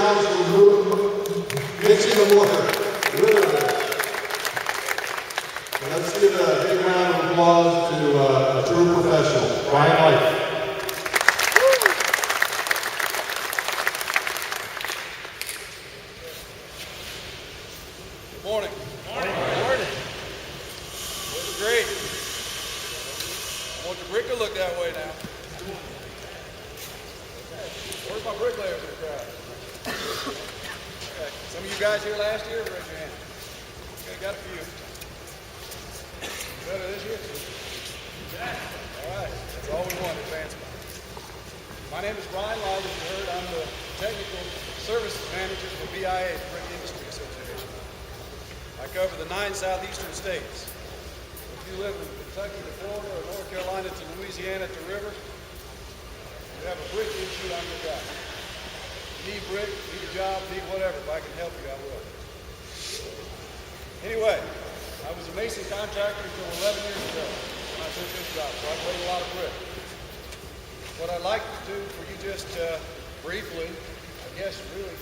pounds of mixing the mortar. And let's give a big round of applause to a true professional, Brian Light. Good morning. Morning. Morning. Looks great. I want the brick to look that way now. Where's my bricklayers in the crowd? Okay. Some of you guys here last year, raise your hand. Okay, got a few. Better this year? All right. That's all we want, advancement. My name is Brian Light. As you heard, I'm the Technical Services Manager for BIA, the Brick Industry Association. I cover the 9 southeastern states. If you live in Kentucky to Florida or North Carolina to Louisiana to River, you have a brick issue, I'm your guy. You need brick, need a job, need whatever. If I can help you, I will. Anyway, I was a mason contractor until 11 years ago when I took this job, so I've laid a lot of brick. What I'd like to do for you just briefly, I guess really,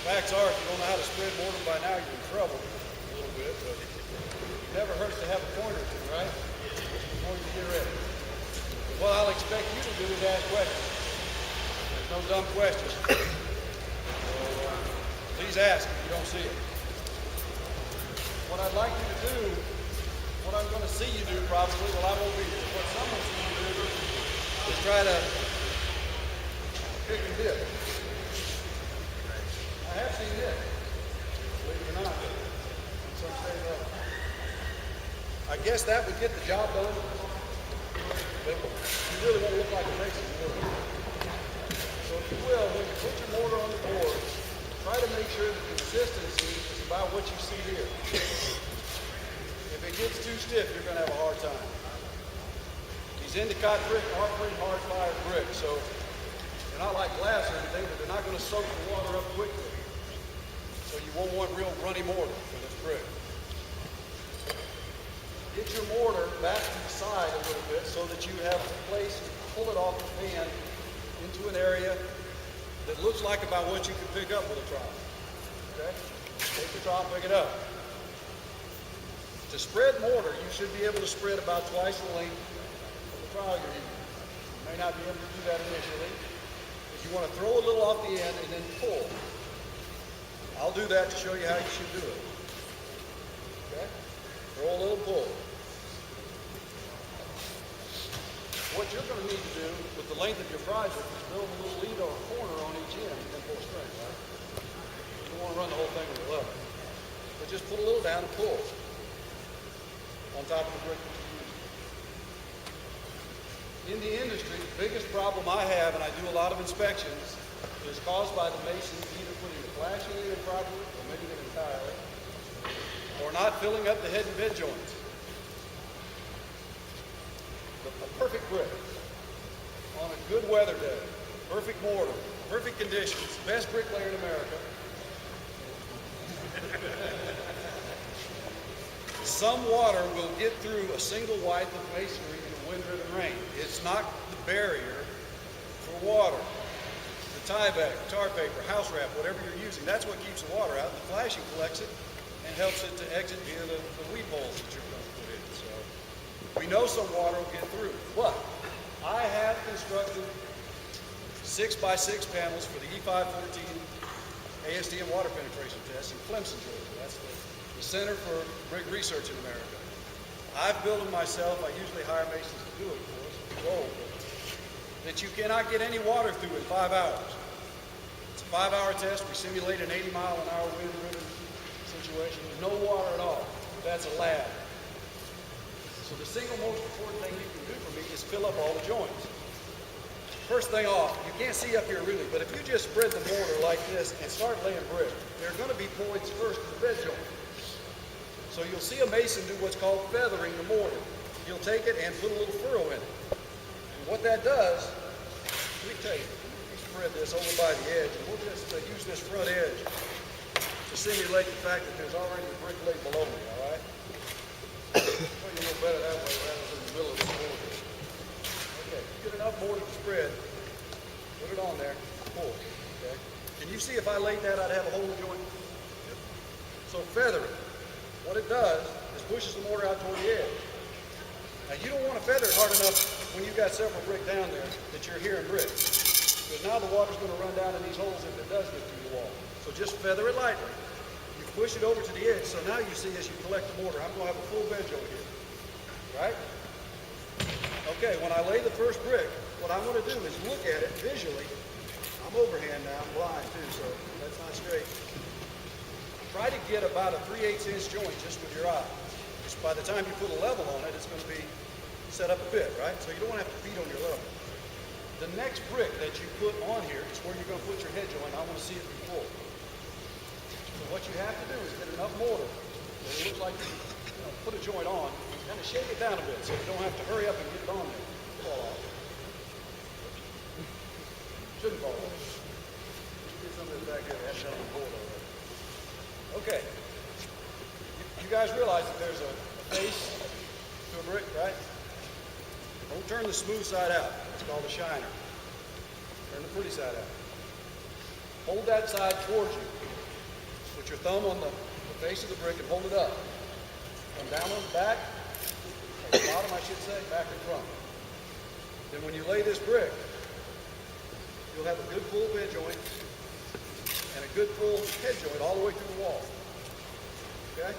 facts are, if you don't know how to spread mortar by now, you're in trouble a little bit, but it never hurts to have a point or two, right? Before you get ready. What I'll expect you to do is ask questions. There's no dumb questions. So, please ask if you don't see it. What I'd like you to do, what I'm going to see you do probably, well I won't be here, what someone's going to do is try to pick and dip. I have seen this, believe it or not, in some state level. I guess that would get the job done, but you really won't look like a mason, will you? So if you will, when you put your mortar on the board, try to make sure the consistency is about what you see here. If it gets too stiff, you're going to have a hard time. These Endicott brick are pretty hard fired bricks, so they're not like glass or anything, but they're not going to soak the water up quickly. So you won't want real runny mortar for this brick. Get your mortar back to the side a little bit so that you have a place to pull it off the pan into an area that looks like about what you can pick up with a trowel. Okay? Take the trowel, pick it up. To spread mortar, you should be able to spread about twice the length of the trowel you're using. You may not be able to do that initially. If you want to throw a little off the end and then pull. I'll do that to show you how you should do it. Okay? Throw a little pull. What you're going to need to do with the length of your project is build a little lead or a corner on each end and then pull string, right? You don't want to run the whole thing with a lever. But just put a little down and pull on top of the brick that you're using. In the industry, the biggest problem I have, and I do a lot of inspections, is caused by the masons either putting the flashing in improperly, or maybe it entirely, or not filling up the head and bed joints. A perfect brick on a good weather day, perfect mortar, perfect conditions, best bricklayer in America. Some water will get through a single wipe of masonry in a wind-driven rain. It's not the barrier for water. The tie back, tar paper, house wrap, whatever you're using, that's what keeps the water out. The flashing collects it and helps it to exit via the weep holes that you're going to put in. So we know some water will get through, but I have constructed 6x6 panels for the E514 ASTM water penetration test in Clemson, Georgia. That's the Center for Brick Research in America. I've built them myself. I usually hire masons to do it, of course. That you cannot get any water through in 5 hours. It's a 5-hour test. We simulate an 80-mile-an-hour wind-driven situation. There's no water at all. That's a lab. So the single most important thing you can do for me is fill up all the joints. First thing off, you can't see up here really, but if you just spread the mortar like this and start laying brick, there are going to be points first in the bed joint. So you'll see a mason do what's called feathering the mortar. He'll take it and put a little furrow in it. And what that does, let me tell you, we spread this over by the edge, and we'll just use this front edge to simulate the fact that there's already a brick laid below me, all right? Show you a little better that way rather than in the middle of the mortar. Okay, you get enough mortar to spread, put it on there, full, okay? Can you see if I laid that, I'd have a hole in the joint? So feather it. What it does is pushes the mortar out toward the edge. Now you don't want to feather it hard enough when you've got several brick down there that you're hearing brick. Because now the water's going to run down in these holes if it does get through the wall. So just feather it lightly. You push it over to the edge, so now you see as you collect the mortar, I'm going to have a full bench over here. Right? Okay, when I lay the first brick, what I'm going to do is look at it visually. I'm overhand now, I'm blind too, so that's not straight. Try to get about a 3/8 inch joint just with your eye. Just by the time you put a level on it, it's going to be set up a bit, right? So you don't want to have to beat on your level. The next brick that you put on here is where you're going to put your head joint. I want to see it before. So what you have to do is get enough mortar that it looks like you put a joint on, and kind of shake it down a bit so you don't have to hurry up and get it on there. Fall off. Shouldn't fall off. Get some of this back here. I had it on the board already. Okay. You guys realize that there's a face to a brick, right? Don't turn the smooth side out. It's called a shiner. Turn the pretty side out. Hold that side towards you. Put your thumb on the face of the brick and hold it up. Come down on the back, or the bottom I should say, back and front. Then when you lay this brick, you'll have a good full bed joint and a good full head joint all the way through the wall. Okay?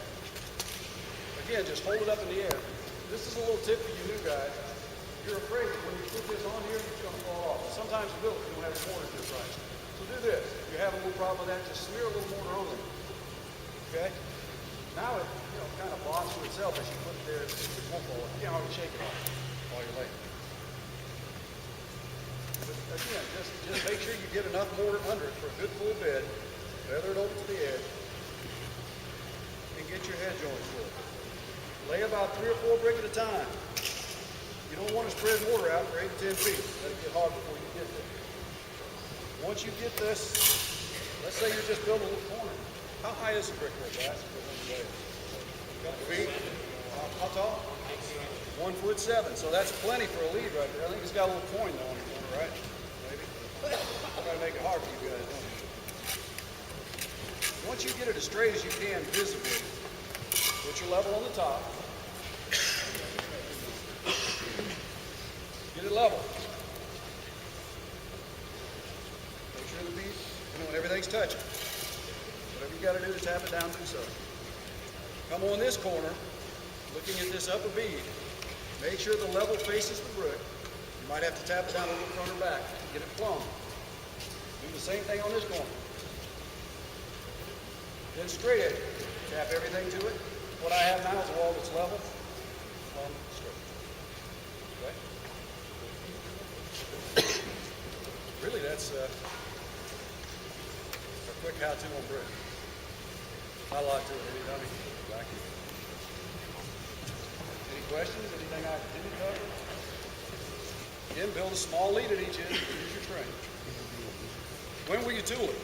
Again, just hold it up in the air. This is a little tip for you new guys. You're afraid that when you put this on here, it's going to fall off. Sometimes you will if you don't have the mortar just right. So do this. If you have a little problem with that, just smear a little mortar on there. Okay? Now it kind of bonds to itself as you put it there. It won't fall off. You can't hardly shake it off while you're laying. But again, just make sure you get enough mortar under it for a good full bed. Feather it over to the edge. And get your head joints full. Lay about 3 or 4 brick at a time. You don't want to spread mortar out for 8 to 10 feet. Let it get hard before you get there. Once you get this, let's say you're just building a little corner. How high is the brickwork, guys? Couple feet? How tall? 1'7". So that's plenty for a lead right there. I think it's got a little point though on the corner, right? Maybe. I'm trying to make it hard for you guys, don't you? Once you get it as straight as you can visibly, put your level on the top. Get it level. Make sure the bead, when everything's touching. Whatever you got to do to tap it down, do so. Come on this corner, looking at this upper bead. Make sure the level faces the brick. You might have to tap it down a little front or back to get it plumb. Do the same thing on this corner. Then straight edge. Tap everything to it. What I have now is a wall that's level, plumb, straight. Okay? Really, that's a quick how-to on brick. Not a lot to it, any dummy. Any questions? Anything I didn't cover? Again, build a small lead at each end. Use your tray. When will you tool it?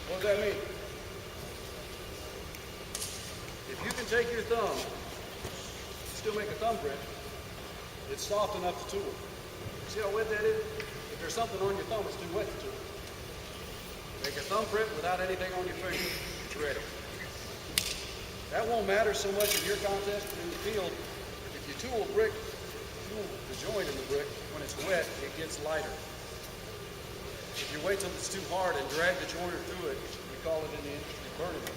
What does that mean? If you can take your thumb, still make a thumbprint, it's soft enough to tool. See how wet that is? If there's something on your thumb, it's too wet to tool. Make a thumbprint without anything on your finger. It's ready. That won't matter so much in your contest, but in the field, if you tool a brick, tool the joint in the brick, when it's wet, it gets lighter. If you wait till it's too hard and drag the joiner through it, we call it in the industry burning it.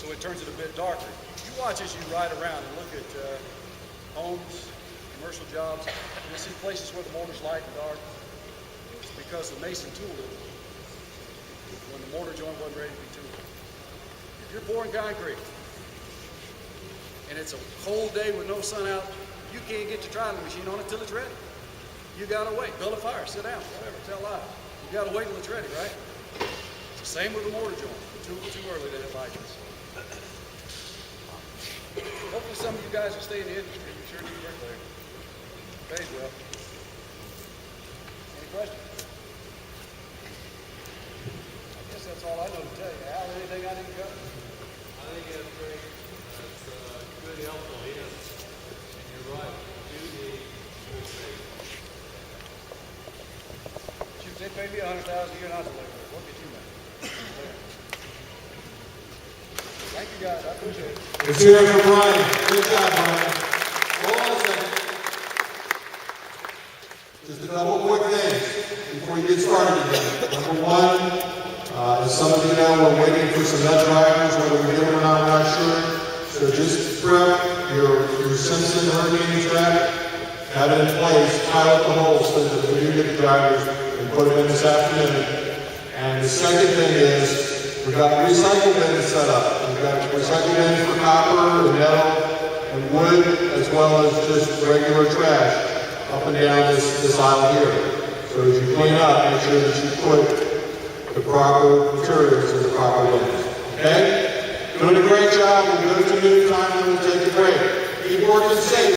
So it turns it a bit darker. You watch as you ride around and look at homes, commercial jobs, you'll see places where the mortar's light and dark. It's because the mason tooled it when the mortar joint wasn't ready to be tooled. If you're pouring concrete and it's a cold day with no sun out, you can't get your trialing machine on it till it's ready. You gotta wait. Build a fire, sit down, whatever, tell lies. You gotta wait till it's ready, right? It's the same with the mortar joint. Too early to hit lights. Hopefully some of you guys will stay in the industry. You sure need work there. Pays well. Any questions? I guess that's all I know to tell you. Al, anything I didn't cover? I think that's great. That's good, helpful hints. And you're right. You do need good faith. They pay me $100,000 a year not to labor. What did you make? Thank you guys, I appreciate it. Let's hear it for Brian. Good job, Brian. Hold on a second. Just a couple quick things before you get started again. Number one, as some of you know, we're waiting for some nut drivers, whether we get them or not, I'm not sure. So just prep your Simpson hurricane trap, have it in place, tie up the holes so that we do get the drivers and put them in this afternoon. And the second thing is, we've got recycle bins set up. We've got recycle bins for copper and metal and wood, as well as just regular trash up and down this aisle here. So as you clean up, make sure that you put the proper materials in the proper bins. Okay? Doing a great job. We'll go to noon time and we'll take a break. Keep working safe.